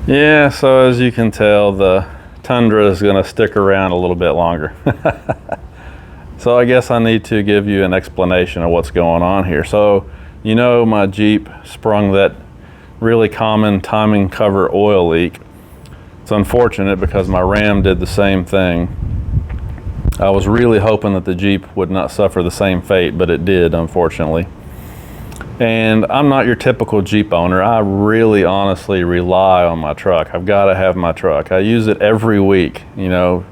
Yeah, so as you can tell, the Tundra is going to stick around a little bit longer. So I guess I need to give you an explanation of what's going on here. So, you know, my Jeep sprung that really common timing cover oil leak. It's unfortunate because my Ram did the same thing. I was really hoping that the Jeep would not suffer the same fate, but it did, unfortunately. And I'm not your typical Jeep owner. I really honestly rely on my truck. I've got to have my truck. I use it every week. You know,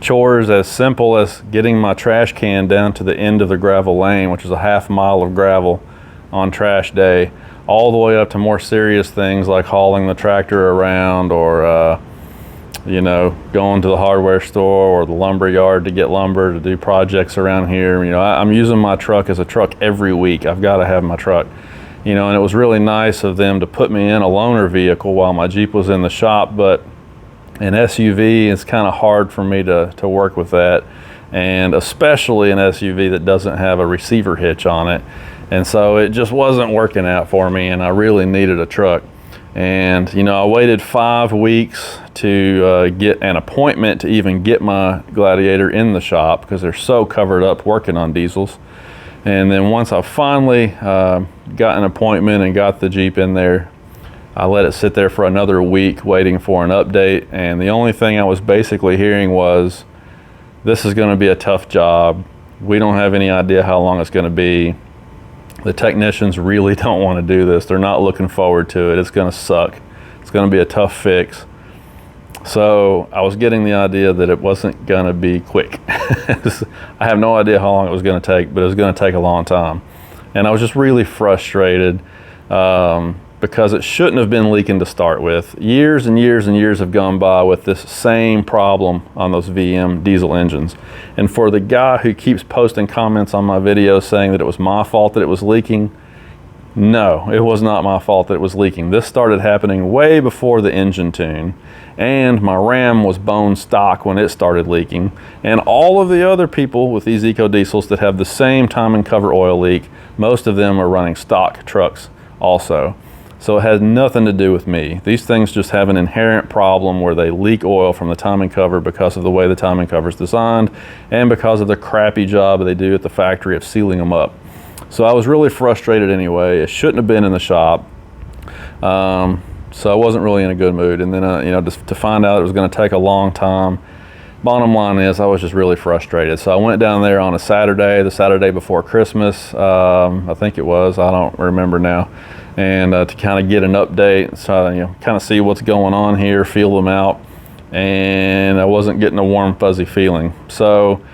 chores as simple as getting my trash can down to the end of the gravel lane, which is a half mile of gravel on trash day, all the way up to more serious things like hauling the tractor around or you know, going to the hardware store or the lumber yard to get lumber to do projects around here. You know, I'm using my truck as a truck every week. I've got to have my truck. You know, and it was really nice of them to put me in a loaner vehicle while my Jeep was in the shop, but an SUV, it's kind of hard for me to work with that, and especially an SUV that doesn't have a receiver hitch on it. And so it just wasn't working out for me, and I really needed a truck. And you know, I waited 5 weeks to get an appointment to even get my Gladiator in the shop because they're so covered up working on diesels. And then once I finally got an appointment and got the Jeep in there, I let it sit there for another week waiting for an update. And the only thing I was basically hearing was, this is going to be a tough job. We don't have any idea how long it's going to be. The technicians really don't want to do this. They're not looking forward to it. It's going to suck. It's going to be a tough fix. So I was getting the idea that it wasn't going to be quick. I have no idea how long it was going to take, but it was going to take a long time. And I was just really frustrated because it shouldn't have been leaking to start with. Years and years and years have gone by with this same problem on those VM diesel engines. And for the guy who keeps posting comments on my videos saying that it was my fault that it was leaking, no, it was not my fault that it was leaking. This started happening way before the engine tune, and my Ram was bone stock when it started leaking. And all of the other people with these eco diesels that have the same timing cover oil leak, most of them are running stock trucks also. So it has nothing to do with me. These things just have an inherent problem where they leak oil from the timing cover because of the way the timing cover is designed and because of the crappy job they do at the factory of sealing them up. So I was really frustrated anyway. It shouldn't have been in the shop. So I wasn't really in a good mood. And then, you know, to find out it was going to take a long time, bottom line is I was just really frustrated. So I went down there on a Saturday, the Saturday before Christmas, I think it was, I don't remember now. And to kind of get an update, so you know, kind of see what's going on here, feel them out, and I wasn't getting a warm fuzzy feeling. So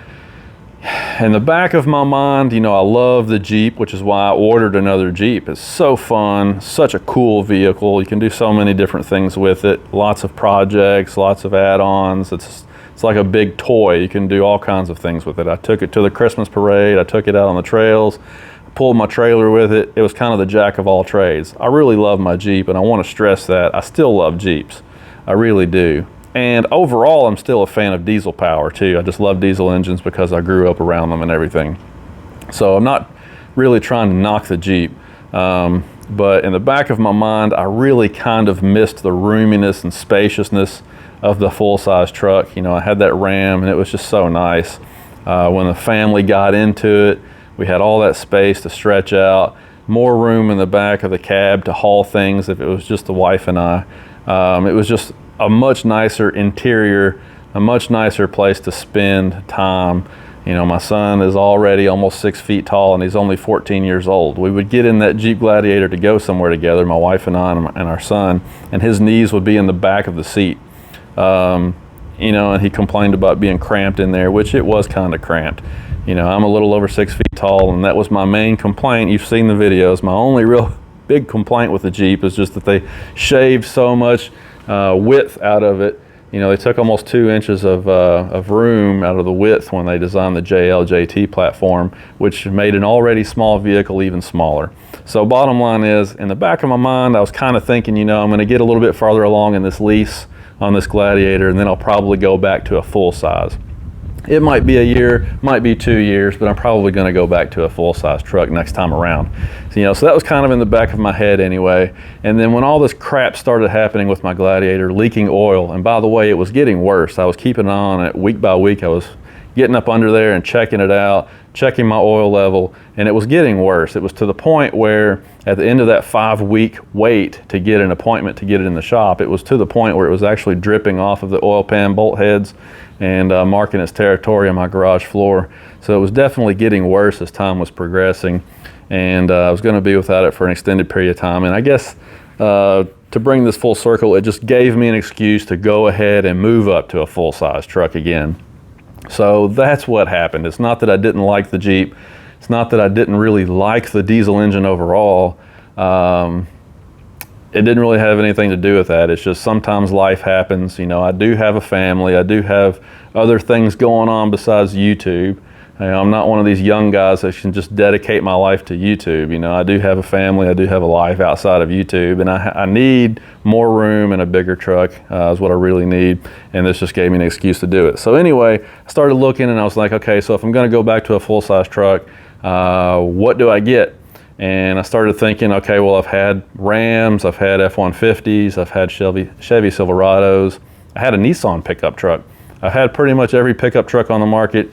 in the back of my mind, you know, I love the Jeep, which is why I ordered another Jeep. It's so fun, such a cool vehicle. You can do so many different things with it. Lots of projects, lots of add-ons. It's like a big toy. You can do all kinds of things with it. I took it to the Christmas parade. I took it out on the trails. Pulled my trailer with it. It was kind of the jack of all trades. I really love my Jeep, and I want to stress that I still love Jeeps. I really do. And overall, I'm still a fan of diesel power too. I just love diesel engines because I grew up around them and everything. So I'm not really trying to knock the Jeep. But in the back of my mind, I really kind of missed the roominess and spaciousness of the full-size truck. You know, I had that Ram, and it was just so nice. When the family got into it, we had all that space to stretch out, more room in the back of the cab to haul things if it was just the wife and I. It was just a much nicer interior, a much nicer place to spend time. You know, my son is already almost 6 feet tall and he's only 14 years old. We would get in that Jeep Gladiator to go somewhere together, my wife and I and our son, and his knees would be in the back of the seat. You know, and he complained about being cramped in there, which it was kind of cramped. You know, I'm a little over 6 feet tall, and that was my main complaint. You've seen the videos. My only real big complaint with the Jeep is just that they shaved so much width out of it. You know, they took almost 2 inches of room out of the width when they designed the JLJT platform, which made an already small vehicle even smaller. So bottom line is, in the back of my mind, I was kind of thinking, you know, I'm going to get a little bit farther along in this lease on this Gladiator, and then I'll probably go back to a full size. It might be a year, might be 2 years, but I'm probably going to go back to a full-size truck next time around. So, so that was kind of in the back of my head anyway. And then when all this crap started happening with my Gladiator, leaking oil, and by the way, it was getting worse. I was keeping on it week by week. I was getting up under there and checking it out, checking my oil level, and it was getting worse. It was to the point where at the end of that 5-week wait to get an appointment to get it in the shop, it was to the point where it was actually dripping off of the oil pan bolt heads and marking its territory on my garage floor. So it was definitely getting worse as time was progressing, and I was going to be without it for an extended period of time. And I guess to bring this full circle, it just gave me an excuse to go ahead and move up to a full-size truck again. So that's what happened. It's not that I didn't like the Jeep. It's not that I didn't really like the diesel engine overall. It didn't really have anything to do with that. It's just sometimes life happens. I do have a family. I do have other things going on besides YouTube. I'm not one of these young guys that can just dedicate my life to YouTube. I do have a family. I do have a life outside of YouTube, and I need more room and a bigger truck is what I really need, and this just gave me an excuse to do it. So anyway, I started looking, and I was like, okay, so if I'm going to go back to a full-size truck, what do I get? And I started thinking, okay, well, I've had Rams, I've had F-150s, I've had Chevy Silverados, I had a Nissan pickup truck. I've had pretty much every pickup truck on the market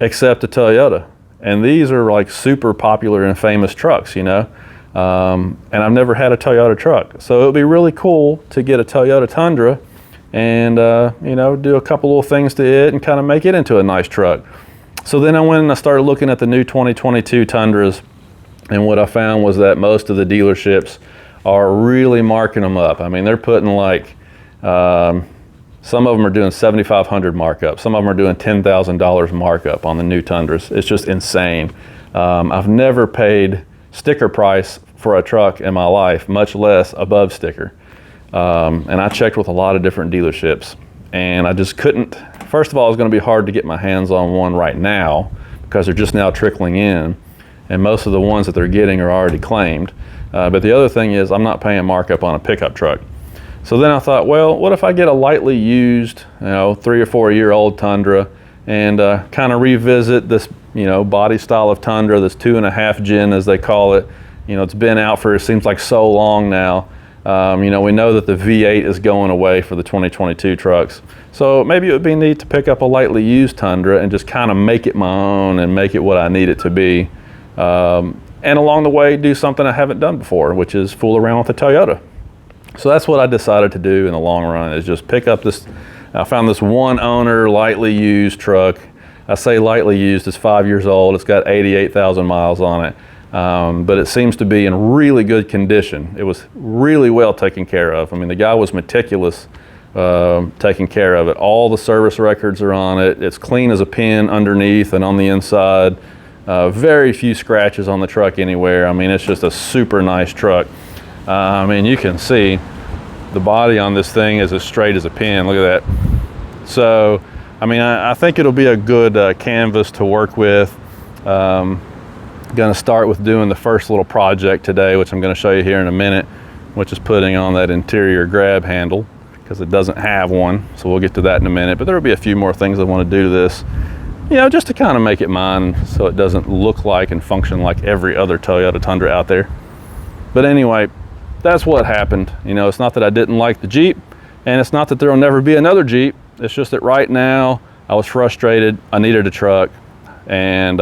except a Toyota. And these are like super popular and famous trucks, and I've never had a Toyota truck. So it would be really cool to get a Toyota Tundra and, do a couple little things to it and kind of make it into a nice truck. So then I went and I started looking at the new 2022 Tundras, and what I found was that most of the dealerships are really marking them up. I mean, they're putting like, some of them are doing 7,500 markup. Some of them are doing $10,000 markup on the new Tundras. It's just insane. I've never paid sticker price for a truck in my life, much less above sticker. And I checked with a lot of different dealerships, and I just couldn't. First of all, it's going to be hard to get my hands on one right now because they're just now trickling in, and most of the ones that they're getting are already claimed. But the other thing is I'm not paying markup on a pickup truck. So then I thought, well, what if I get a lightly used, 3 or 4 year old Tundra and kind of revisit this, body style of Tundra, this 2.5 gen as they call it. It's been out for, it seems like so long now. We know that the V8 is going away for the 2022 trucks. So maybe it would be neat to pick up a lightly used Tundra and just kind of make it my own and make it what I need it to be. And along the way, do something I haven't done before, which is fool around with the Toyota. So that's what I decided to do in the long run, is just pick up this. I found this one owner, lightly used truck. I say lightly used, it's 5 years old. It's got 88,000 miles on it. But it seems to be in really good condition. It was really well taken care of. I mean, the guy was meticulous taking care of it. All the service records are on it. It's clean as a pin underneath and on the inside. Very few scratches on the truck anywhere. I mean, it's just a super nice truck. You can see the body on this thing is as straight as a pin. Look at that. So, I think it'll be a good canvas to work with. Going to start with doing the first little project today, which I'm going to show you here in a minute, which is putting on that interior grab handle because it doesn't have one. So we'll get to that in a minute. But there will be a few more things I want to do to this, just to kind of make it mine so it doesn't look like and function like every other Toyota Tundra out there. But anyway, that's what happened. It's not that I didn't like the Jeep, and it's not that there will never be another Jeep. It's just that right now I was frustrated. I needed a truck, and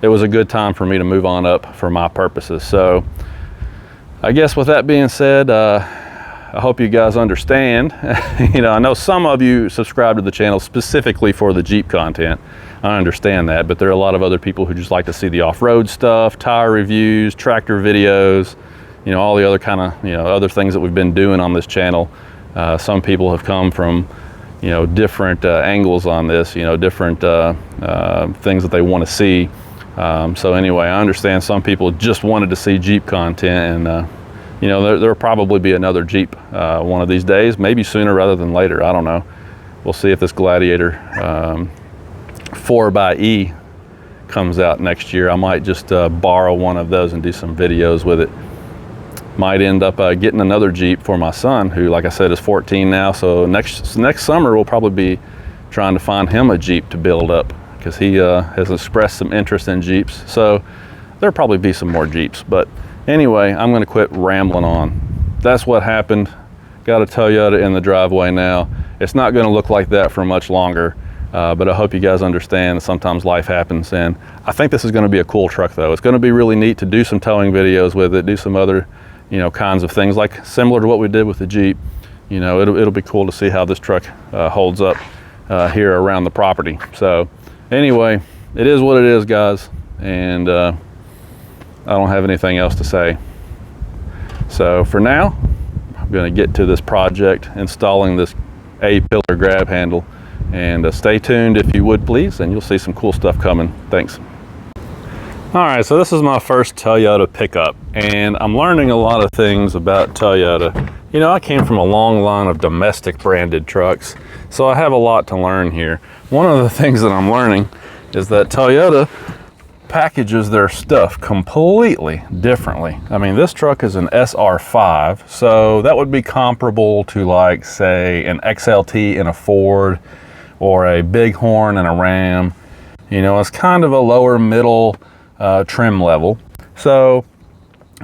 it was a good time for me to move on up for my purposes. So I guess with that being said, I hope you guys understand. I know some of you subscribe to the channel specifically for the Jeep content. I understand that, but there are a lot of other people who just like to see the off-road stuff, tire reviews, tractor videos, all the other kind of, other things that we've been doing on this channel. Some people have come from, different angles on this, different things that they want to see. So anyway, I understand some people just wanted to see Jeep content, and there'll probably be another Jeep one of these days, maybe sooner rather than later. I don't know. We'll see if this Gladiator 4xe comes out next year. I might just borrow one of those and do some videos with it. Might end up getting another Jeep for my son, who, like I said, is 14 now. So next summer will probably be trying to find him a Jeep to build up, because he has expressed some interest in Jeeps. So there'll probably be some more Jeeps. But anyway, I'm going to quit rambling on. That's what happened. Got a Toyota in the driveway now. It's not going to look like that for much longer, but I hope you guys understand that sometimes life happens. And I think this is going to be a cool truck, though. It's going to be really neat to do some towing videos with it, do some other, you know, kinds of things, like similar to what we did with the Jeep. You know, it'll be cool to see how this truck holds up here around the property. So anyway, it is what it is, guys, and I don't have anything else to say. So for now, I'm going to get to this project, installing this A-pillar grab handle, and stay tuned if you would please, and you'll see some cool stuff coming. Thanks. All right, so this is my first Toyota pickup, and I'm learning a lot of things about Toyota. You know, I came from a long line of domestic branded trucks, so I have a lot to learn here. One of the things that I'm learning is that Toyota packages their stuff completely differently. I mean, this truck is an SR5, so that would be comparable to, like, say, an XLT in a Ford or a Bighorn in a Ram. You know, it's kind of a lower middle trim level. So,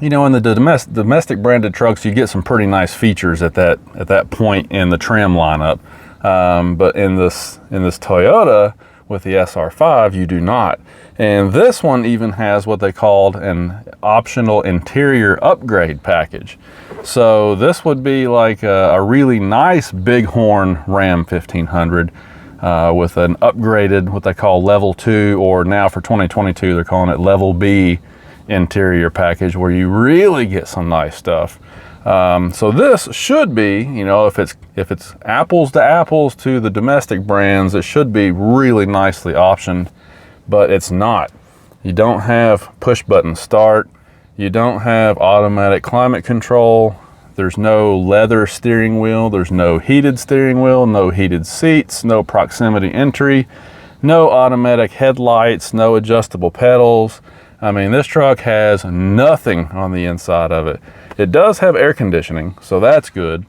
you know, in the domestic branded trucks, you get some pretty nice features at that point in the trim lineup. But in this Toyota with the SR5, you do not. And this one even has what they called an optional interior upgrade package. So this would be like a really nice Bighorn Ram 1500 with an upgraded, what they call level 2, or now for 2022, they're calling it level B interior package, where you really get some nice stuff. So this should be, you know, if it's apples to apples to the domestic brands, it should be really nicely optioned, but it's not. You don't have push button start. You don't have automatic climate control. There's no leather steering wheel. There's no heated steering wheel, no heated seats, no proximity entry, no automatic headlights, no adjustable pedals. I mean, this truck has nothing on the inside of it. It does have air conditioning, so that's good.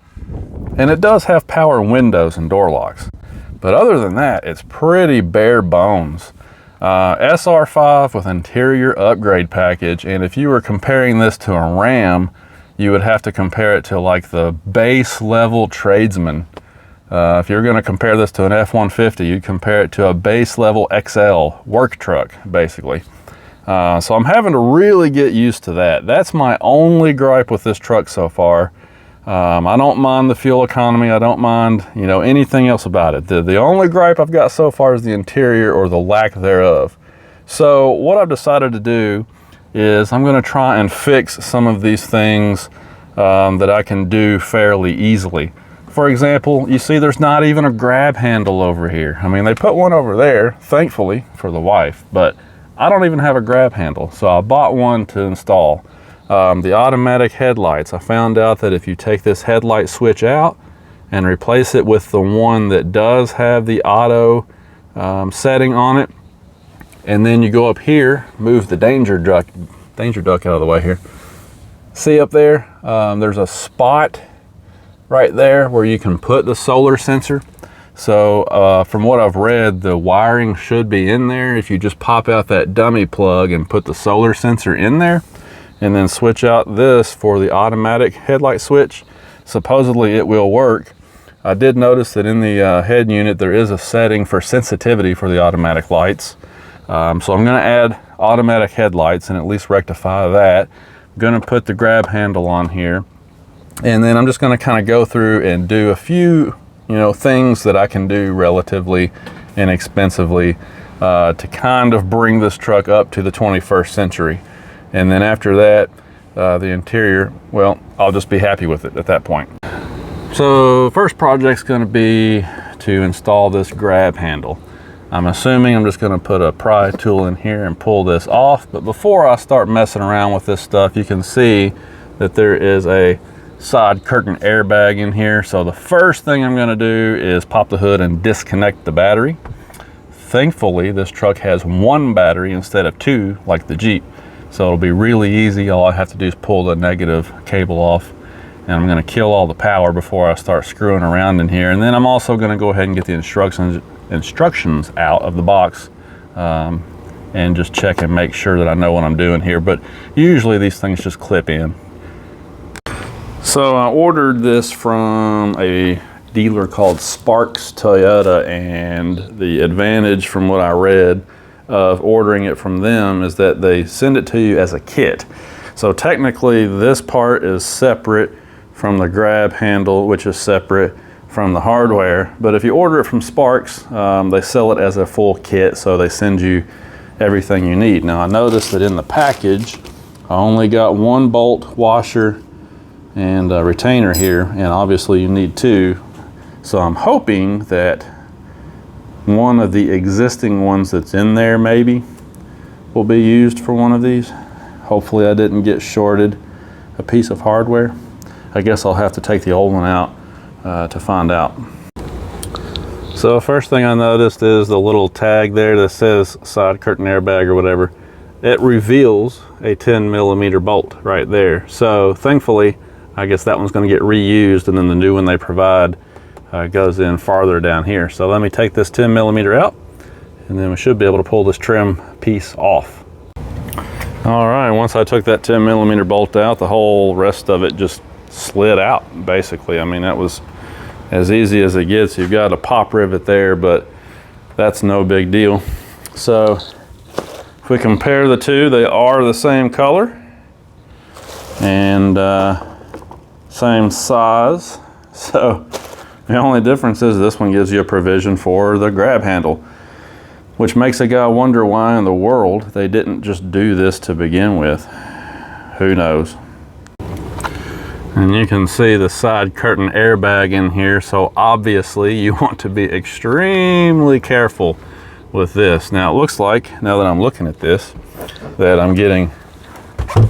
And it does have power windows and door locks. But other than that, it's pretty bare bones. SR5 with interior upgrade package, and if you were comparing this to a Ram, you would have to compare it to like the base level tradesman. If you're going to compare this to an F-150, you'd compare it to a base level XL work truck, basically. So I'm having to really get used to that. That's my only gripe with this truck so far. I don't mind the fuel economy. I don't mind, you know, anything else about it. The only gripe I've got so far is the interior, or the lack thereof. So what I've decided to do is I'm going to try and fix some of these things that I can do fairly easily. For example, you see there's not even a grab handle over here. I mean, they put one over there, thankfully, for the wife, but I don't even have a grab handle, so I bought one to install. The automatic headlights, I found out that if you take this headlight switch out and replace it with the one that does have the auto setting on it, and then you go up here, move the danger duck out of the way here. See up there, there's a spot right there where you can put the solar sensor. So from what I've read, the wiring should be in there. If you just pop out that dummy plug and put the solar sensor in there, and then switch out this for the automatic headlight switch, supposedly it will work. I did notice that in the head unit there is a setting for sensitivity for the automatic lights. So I'm going to add automatic headlights and at least rectify that. I'm going to put the grab handle on here, and then I'm just going to kind of go through and do a few, you know, things that I can do relatively inexpensively to kind of bring this truck up to the 21st century. And then after that, the interior, well, I'll just be happy with it at that point. So first project's going to be to install this grab handle. I'm assuming I'm just going to put a pry tool in here and pull this off. But before I start messing around with this stuff, you can see that there is a side curtain airbag in here. So the first thing I'm going to do is pop the hood and disconnect the battery. Thankfully, this truck has one battery instead of two like the Jeep. So it'll be really easy. All I have to do is pull the negative cable off, and I'm going to kill all the power before I start screwing around in here. And then I'm also going to go ahead and get the instructions out of the box and just check and make sure that I know what I'm doing here. But usually these things just clip in. So I ordered this from a dealer called Sparks Toyota, and the advantage from what I read of ordering it from them is that they send it to you as a kit. So technically this part is separate from the grab handle, which is separate from the hardware. But if you order it from Sparks, they sell it as a full kit, so they send you everything you need. Now I noticed that in the package, I only got one bolt, washer, and a retainer here, and obviously you need two. So I'm hoping that one of the existing ones that's in there maybe will be used for one of these. Hopefully I didn't get shorted a piece of hardware. I guess I'll have to take the old one out to find out. So first thing I noticed is the little tag there that says side curtain airbag or whatever. It reveals a 10mm bolt right there. So thankfully, I guess that one's going to get reused, and then the new one they provide goes in farther down here. So let me take this 10mm out, and then we should be able to pull this trim piece off. All right, once I took that 10mm bolt out, the whole rest of it just slid out, basically. I mean, that was as easy as it gets. You've got a pop rivet there, but that's no big deal. So if we compare the two, they are the same color and same size. So the only difference is this one gives you a provision for the grab handle, which makes a guy wonder why in the world they didn't just do this to begin with. Who knows? And you can see the side curtain airbag in here, so obviously you want to be extremely careful with this. Now it looks like, now that I'm looking at this, that I'm getting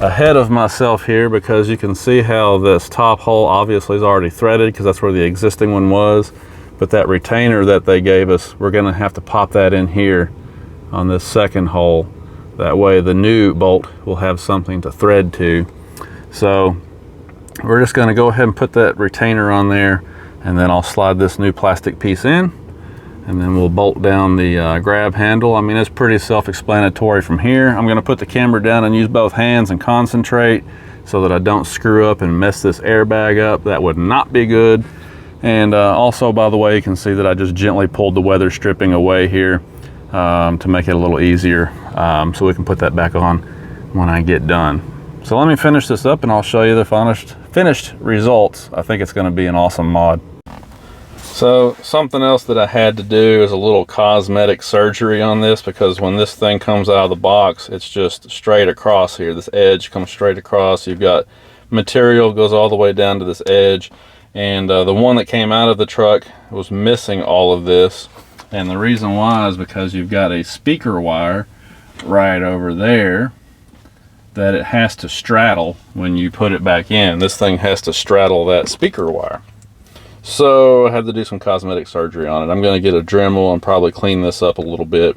ahead of myself here, because you can see how this top hole obviously is already threaded because that's where the existing one was. But that retainer that they gave us, we're gonna have to pop that in here on this second hole. That way the new bolt will have something to thread to. So we're just gonna go ahead and put that retainer on there, and then I'll slide this new plastic piece in, and then we'll bolt down the grab handle. I mean, it's pretty self-explanatory from here. I'm gonna put the camera down and use both hands and concentrate so that I don't screw up and mess this airbag up. That would not be good. And also, by the way, you can see that I just gently pulled the weather stripping away here to make it a little easier, so we can put that back on when I get done. So let me finish this up and I'll show you the finished results. I think it's gonna be an awesome mod. So something else that I had to do is a little cosmetic surgery on this, because when this thing comes out of the box, it's just straight across here. This edge comes straight across. You've got material goes all the way down to this edge, and the one that came out of the truck was missing all of this. And the reason why is because you've got a speaker wire right over there that it has to straddle when you put it back in. This thing has to straddle that speaker wire. So I had to do some cosmetic surgery on it. I'm going to get a Dremel and probably clean this up a little bit,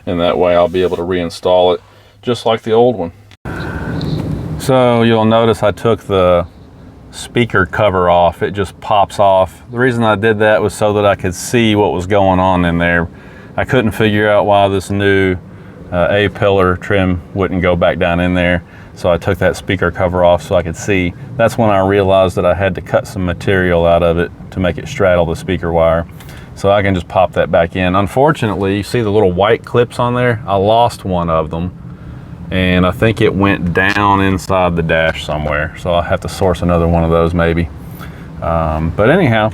and that way I'll be able to reinstall it just like the old one. So you'll notice I took the speaker cover off. It just pops off. The reason I did that was so that I could see what was going on in there. I couldn't figure out why this new A-pillar trim wouldn't go back down in there. So I took that speaker cover off so I could see. That's when I realized that I had to cut some material out of it to make it straddle the speaker wire. So I can just pop that back in. Unfortunately, you see the little white clips on there? I lost one of them, and I think it went down inside the dash somewhere. So I'll have to source another one of those maybe. But anyhow,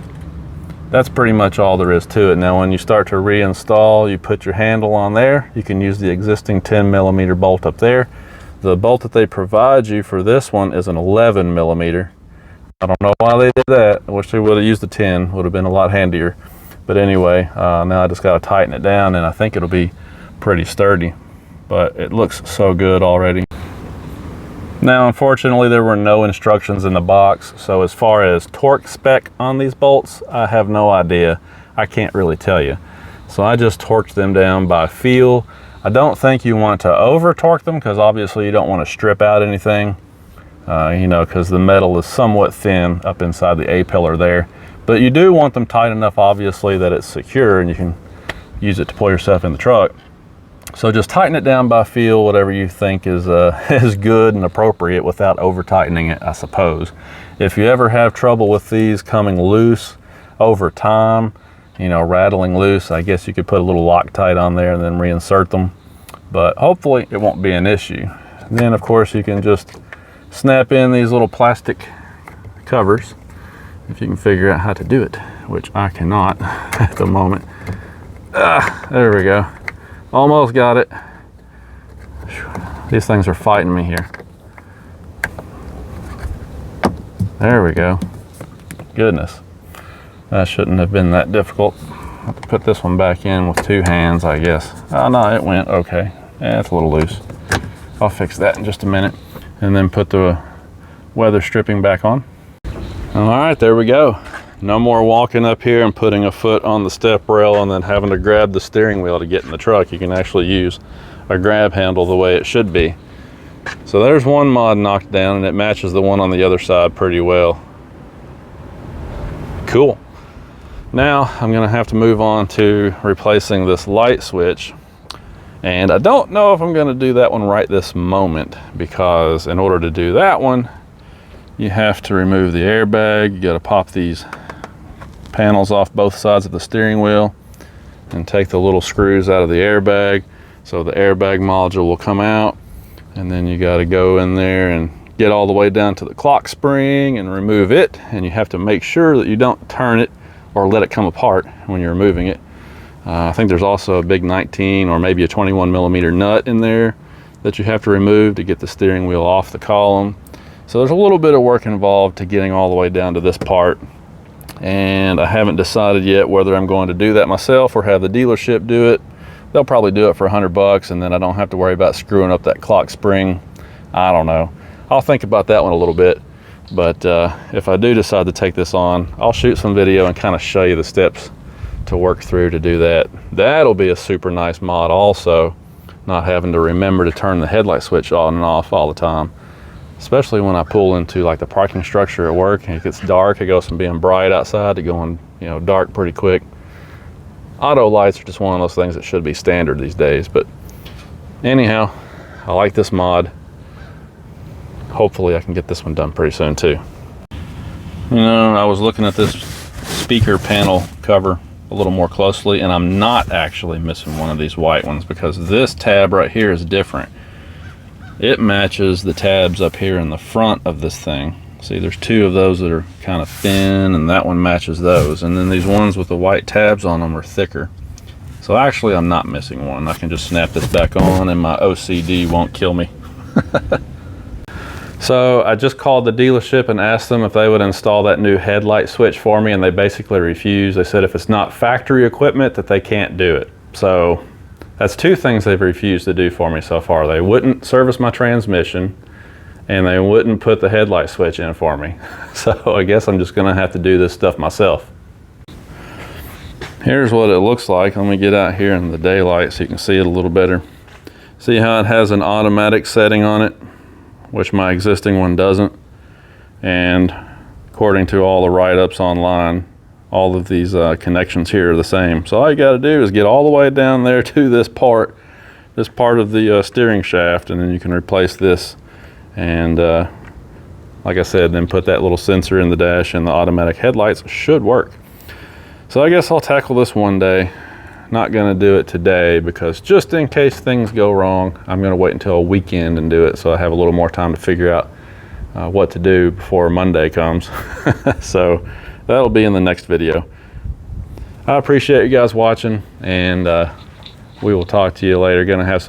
that's pretty much all there is to it. Now when you start to reinstall, you put your handle on there. You can use the existing 10mm bolt up there. The bolt that they provide you for this one is an 11mm. I don't know why they did that. I wish they would have used the 10, would have been a lot handier. But anyway, now I just got to tighten it down, and I think it'll be pretty sturdy. But it looks so good already. Now, unfortunately, there were no instructions in the box. So as far as torque spec on these bolts, I have no idea. I can't really tell you. So I just torqued them down by feel. I don't think you want to over torque them, because obviously you don't want to strip out anything, you know, because the metal is somewhat thin up inside the A-pillar there. But you do want them tight enough, obviously, that it's secure and you can use it to pull yourself in the truck. So just tighten it down by feel, whatever you think is is good and appropriate without over tightening it, I suppose. If you ever have trouble with these coming loose over time, you know, rattling loose, I guess you could put a little Loctite on there and then reinsert them. But hopefully it won't be an issue. And then of course you can just snap in these little plastic covers if you can figure out how to do it, which I cannot at the moment. There we go. Almost got it. These things are fighting me here. There we go. Goodness. That shouldn't have been that difficult. I have to put this one back in with 2 hands, I guess. Oh no, it went okay. Yeah, it's a little loose. I'll fix that in just a minute. And then put the weather stripping back on. All right, there we go. No more walking up here and putting a foot on the step rail and then having to grab the steering wheel to get in the truck. You can actually use a grab handle the way it should be. So there's one mod knocked down, and it matches the one on the other side pretty well. Cool. Now I'm gonna have to move on to replacing this light switch. And I don't know if I'm gonna do that one right this moment, because in order to do that one, you have to remove the airbag. You gotta pop these panels off both sides of the steering wheel and take the little screws out of the airbag, so the airbag module will come out, and then you got to go in there and get all the way down to the clock spring and remove it. And you have to make sure that you don't turn it or let it come apart when you're removing it. I think there's also a big 19 or maybe a 21 millimeter nut in there that you have to remove to get the steering wheel off the column. So there's a little bit of work involved to getting all the way down to this part. And I haven't decided yet whether I'm going to do that myself or have the dealership do it. They'll probably do it for $100, and then I don't have to worry about screwing up that clock spring. I don't know. I'll think about that one a little bit. But if I do decide to take this on, I'll shoot some video and kind of show you the steps to work through to do that. That'll be a super nice mod also, not having to remember to turn the headlight switch on and off all the time. Especially when I pull into like the parking structure at work and it gets dark. It goes from being bright outside to going, you know, dark pretty quick. Auto lights are just one of those things that should be standard these days. But anyhow, I like this mod. Hopefully I can get this one done pretty soon too. You know, I was looking at this speaker panel cover a little more closely, and I'm not actually missing one of these white ones, because this tab right here is different. It matches the tabs up here in the front of this thing. See, there's 2 of those that are kind of thin, and that one matches those. And then these ones with the white tabs on them are thicker. So actually I'm not missing one. I can just snap this back on and my OCD won't kill me. So I just called the dealership and asked them if they would install that new headlight switch for me, and they basically refused. They said if it's not factory equipment that they can't do it. So that's 2 things they've refused to do for me so far. They wouldn't service my transmission, and they wouldn't put the headlight switch in for me. So I guess I'm just gonna have to do this stuff myself. Here's what it looks like. Let me get out here in the daylight so you can see it a little better. See how it has an automatic setting on it, which my existing one doesn't. And according to all the write-ups online, all of these connections here are the same. So all you gotta do is get all the way down there to this part of the steering shaft, and then you can replace this. And like I said, then put that little sensor in the dash, and the automatic headlights should work. So I guess I'll tackle this one day. Not gonna do it today, because just in case things go wrong, I'm gonna wait until a weekend and do it, so I have a little more time to figure out what to do before Monday comes. So that'll be in the next video. I appreciate you guys watching, and we will talk to you later. Gonna have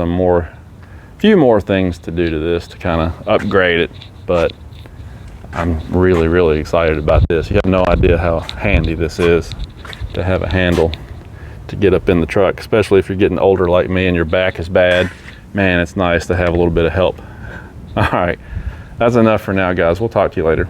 few more things to do to this to kind of upgrade it, but I'm really excited about this. You have no idea how handy this is to have a handle to get up in the truck, especially if you're getting older like me and your back is bad. Man, it's nice to have a little bit of help. All right, that's enough for now, guys. We'll talk to you later.